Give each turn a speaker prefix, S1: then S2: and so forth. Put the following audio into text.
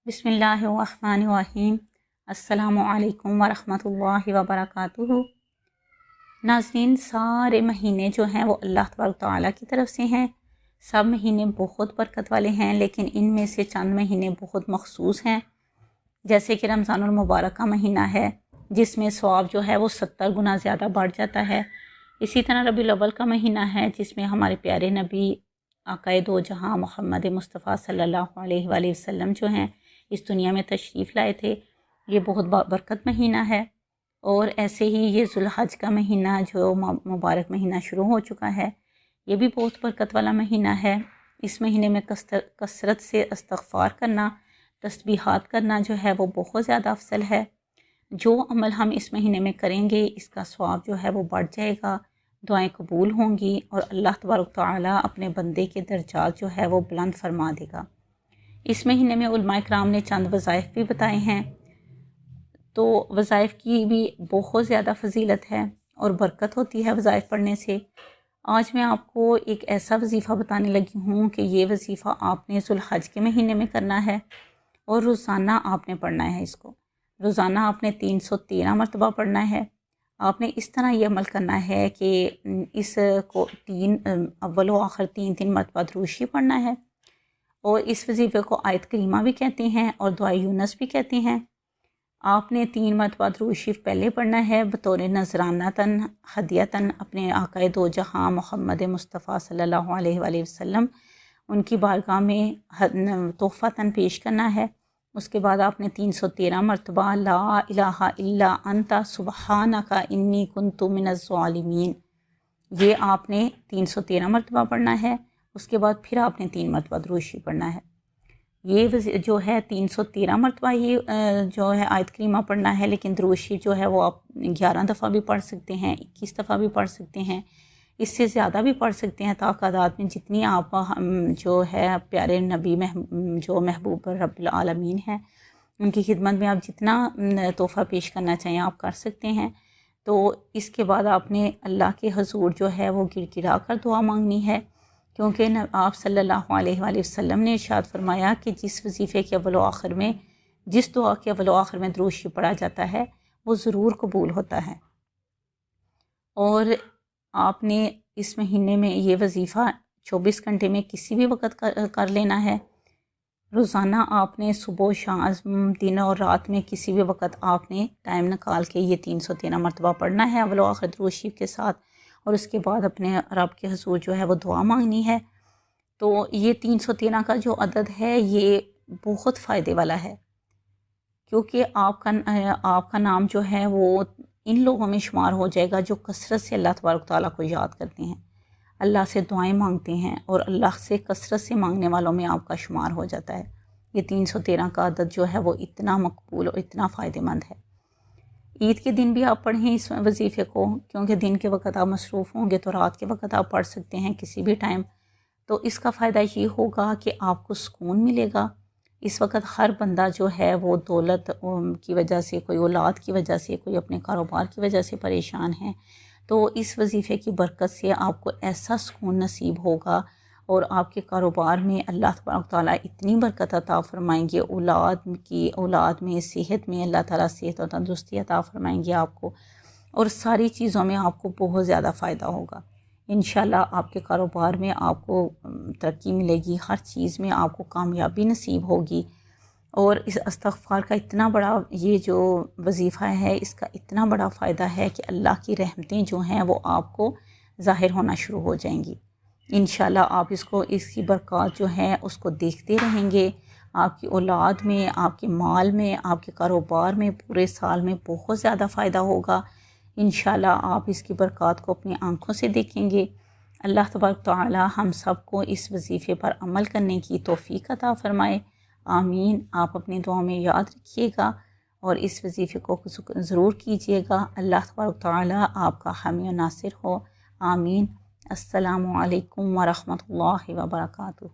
S1: بسم اللہ الرحمن الرحیم۔ السلام علیکم ورحمۃ اللہ وبرکاتہ۔ ناظرین، سارے مہینے جو ہیں وہ اللہ تبارک تعالیٰ کی طرف سے ہیں۔ سب مہینے بہت برکت والے ہیں، لیکن ان میں سے چند مہینے بہت مخصوص ہیں، جیسے کہ رمضان المبارک کا مہینہ ہے، جس میں ثواب جو ہے وہ 70 گنا زیادہ بڑھ جاتا ہے۔ اسی طرح ربیع الاول کا مہینہ ہے، جس میں ہمارے پیارے نبی آقائے دو جہاں محمد مصطفیٰ صلی اللہ علیہ وآلہ وسلم جو ہیں اس دنیا میں تشریف لائے تھے۔ یہ بہت برکت مہینہ ہے۔ اور ایسے ہی یہ ذوالحج کا مہینہ جو مبارک مہینہ شروع ہو چکا ہے، یہ بھی بہت برکت والا مہینہ ہے۔ اس مہینے میں کثرت سے استغفار کرنا، تسبیحات کرنا جو ہے وہ بہت زیادہ افضل ہے۔ جو عمل ہم اس مہینے میں کریں گے، اس کا ثواب جو ہے وہ بڑھ جائے گا، دعائیں قبول ہوں گی، اور اللہ تبارک تعالیٰ اپنے بندے کے درجات جو ہے وہ بلند فرما دے گا۔ اس مہینے میں علماء کرام نے چند وظائف بھی بتائے ہیں، تو وظائف کی بھی بہت زیادہ فضیلت ہے اور برکت ہوتی ہے وظائف پڑھنے سے۔ آج میں آپ کو ایک ایسا وظیفہ بتانے لگی ہوں کہ یہ وظیفہ آپ نے ذوالحج کے مہینے میں کرنا ہے، اور روزانہ آپ نے پڑھنا ہے۔ اس کو روزانہ آپ نے 313 مرتبہ پڑھنا ہے۔ آپ نے اس طرح یہ عمل کرنا ہے کہ اس کو اول و آخر 3 مرتبہ درود شریف پڑھنا ہے، اور اس وظیفے کو آیت کریمہ بھی کہتے ہیں اور دعائے یونس بھی کہتے ہیں۔ آپ نے 3 مرتبہ درود شریف پہلے پڑھنا ہے بطور نذرانتاً ہدیتاً اپنے آقائے دو جہاں محمد مصطفیٰ صلی اللہ علیہ وآلہ وسلم، ان کی بارگاہ میں تحفتاً پیش کرنا ہے۔ اس کے بعد آپ نے 313 مرتبہ لا الہ الا انت سبحانک انی کنت من الظالمین، یہ آپ نے 313 مرتبہ پڑھنا ہے۔ اس کے بعد پھر آپ نے 3 مرتبہ درود شریف پڑھنا ہے۔ یہ جو ہے 313 مرتبہ یہ جو ہے آیت کریمہ پڑھنا ہے، لیکن درود شریف جو ہے وہ آپ 11 دفعہ بھی پڑھ سکتے ہیں، 21 دفعہ بھی پڑھ سکتے ہیں، اس سے زیادہ بھی پڑھ سکتے ہیں، تعداد میں جتنی آپ جو ہے پیارے نبی جو محبوب رب العالمین ہیں ان کی خدمت میں آپ جتنا تحفہ پیش کرنا چاہیں آپ کر سکتے ہیں۔ تو اس کے بعد آپ نے اللہ کے حضور جو ہے وہ گر گرا کر دعا مانگنی ہے، کیونکہ آپ صلی اللہ علیہ وآلہ وسلم نے ارشاد فرمایا کہ جس وظیفے کے اول و آخر میں، جس دعا کے اول و آخر میں درود شریف پڑھا جاتا ہے وہ ضرور قبول ہوتا ہے۔ اور آپ نے اس مہینے میں یہ وظیفہ 24 گھنٹے میں کسی بھی وقت کر لینا ہے۔ روزانہ آپ نے صبح و شام، دن اور رات میں کسی بھی وقت آپ نے ٹائم نکال کے یہ 313 مرتبہ پڑھنا ہے اول و آخر درود شریف کے ساتھ، اور اس کے بعد اپنے رب کے حضور جو ہے وہ دعا مانگنی ہے۔ تو یہ 313 کا جو عدد ہے یہ بہت فائدے والا ہے، کیونکہ آپ کا نام جو ہے وہ ان لوگوں میں شمار ہو جائے گا جو کثرت سے اللہ تبارک تعالیٰ کو یاد کرتے ہیں، اللہ سے دعائیں مانگتے ہیں، اور اللہ سے کثرت سے مانگنے والوں میں آپ کا شمار ہو جاتا ہے۔ یہ 313 کا عدد جو ہے وہ اتنا مقبول اور اتنا فائدہ مند ہے۔ عید کے دن بھی آپ پڑھیں اس وظیفے کو، کیونکہ دن کے وقت آپ مصروف ہوں گے تو رات کے وقت آپ پڑھ سکتے ہیں کسی بھی ٹائم۔ تو اس کا فائدہ یہ ہوگا کہ آپ کو سکون ملے گا۔ اس وقت ہر بندہ جو ہے وہ دولت کی وجہ سے، کوئی اولاد کی وجہ سے، کوئی اپنے کاروبار کی وجہ سے پریشان ہے، تو اس وظیفے کی برکت سے آپ کو ایسا سکون نصیب ہوگا، اور آپ کے کاروبار میں اللہ تبارک تعالیٰ اتنی برکت عطا فرمائیں گے، اولاد میں، صحت میں اللہ تعالیٰ صحت و تندرستی عطا فرمائیں گے آپ کو، اور ساری چیزوں میں آپ کو بہت زیادہ فائدہ ہوگا۔ انشاءاللہ آپ کے کاروبار میں آپ کو ترقی ملے گی، ہر چیز میں آپ کو کامیابی نصیب ہوگی۔ اور اس استغفار کا اتنا بڑا یہ جو وظیفہ ہے، اس کا اتنا بڑا فائدہ ہے کہ اللہ کی رحمتیں جو ہیں وہ آپ کو ظاہر ہونا شروع ہو جائیں گی۔ انشاءاللہ آپ اس کی برکات جو ہیں اس کو دیکھتے رہیں گے، آپ کی اولاد میں، آپ کے مال میں، آپ کے کاروبار میں پورے سال میں بہت زیادہ فائدہ ہوگا۔ انشاءاللہ آپ اس کی برکات کو اپنی آنکھوں سے دیکھیں گے۔ اللہ تبارک تعالی ہم سب کو اس وظیفے پر عمل کرنے کی توفیق عطا فرمائے، آمین۔ آپ اپنی دعاؤں میں یاد رکھیے گا اور اس وظیفے کو ضرور کیجیے گا۔ اللہ تبارک تعالی آپ کا حامی و ناصر ہو، آمین۔ السلام علیکم ورحمۃ اللہ وبرکاتہ۔